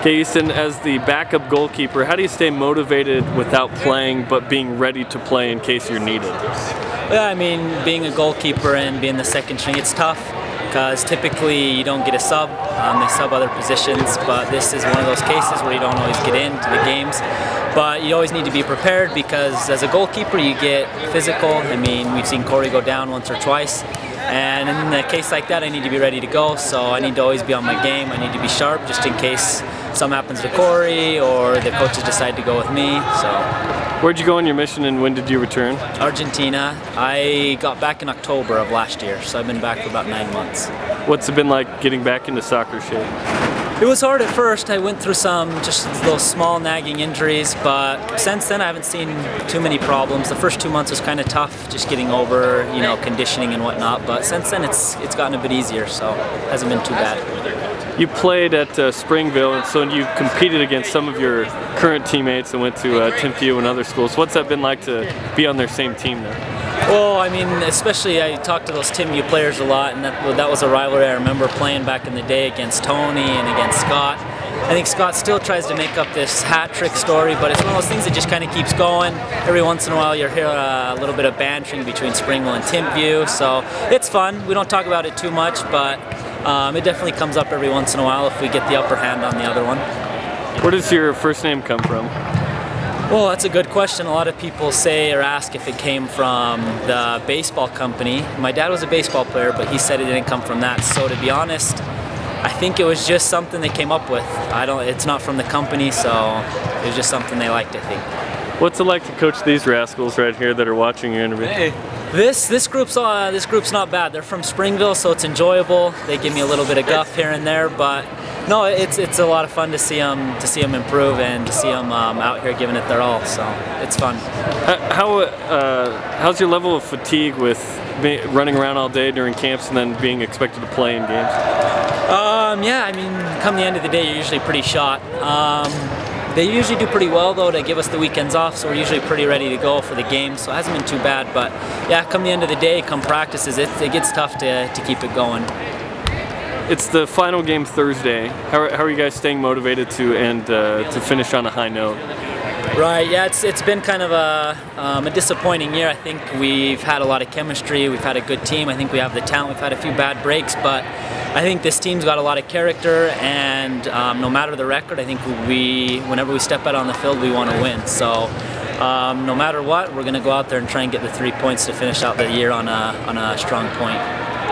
Okay, Easton, as the backup goalkeeper, how do you stay motivated without playing but being ready to play in case you're needed? Yeah, I mean, being a goalkeeper and being the second string, it's tough because typically you don't get a sub. They sub other positions, but this is one of those cases where you don't always get into the games. But you always need to be prepared because as a goalkeeper you get physical. I mean, we've seen Corey go down once or twice. And in a case like that, I need to be ready to go, so I need to always be on my game. I need to be sharp just in case something happens to Corey or the coaches decide to go with me. So, where'd you go on your mission and when did you return? Argentina. I got back in October of last year, so I've been back for about 9 months. What's it been like getting back into soccer shape? It was hard at first. I went through some just those small nagging injuries, but since then I haven't seen too many problems. The first 2 months was kind of tough, just getting over, conditioning and whatnot. But since then it's gotten a bit easier, so it hasn't been too bad. You played at Springville, and so you competed against some of your current teammates and went to Timpview and other schools. What's that been like to be on their same team there? Well, I mean, especially I talked to those Timpview players a lot, and that was a rivalry I remember playing back in the day against Tony and against Scott. I think Scott still tries to make up this hat trick story, but it's one of those things that just kind of keeps going. Every once in a while you hear a little bit of bantering between Springville and Timpview, so it's fun. We don't talk about it too much, but it definitely comes up every once in a while if we get the upper hand on the other one. Where does your first name come from? Well, that's a good question. A lot of people say or ask if it came from the baseball company. My dad was a baseball player, but he said it didn't come from that. So to be honest, I think it was just something they came up with. It's not from the company, so it was just something they liked, I think. What's it like to coach these rascals right here that are watching your interview? Hey. This group's not bad. They're from Springville, so it's enjoyable. They give me a little bit of guff here and there, but no, it's a lot of fun to see them improve and to see them out here giving it their all. So it's fun. How's your level of fatigue with running around all day during camps and then being expected to play in games? Yeah, I mean, come the end of the day, you're usually pretty shot. They usually do pretty well though to give us the weekends off, so we're usually pretty ready to go for the game, so it hasn't been too bad. But yeah, come the end of the day, come practices, it gets tough to keep it going. It's the final game Thursday. How are you guys staying motivated to finish on a high note? Right, yeah, it's been kind of a disappointing year. I think we've had a lot of chemistry, we've had a good team, I think we have the talent, we've had a few bad breaks, but I think this team's got a lot of character, and no matter the record, I think whenever we step out on the field, we want to win. So no matter what, we're going to go out there and try and get the 3 points to finish out the year on a strong point.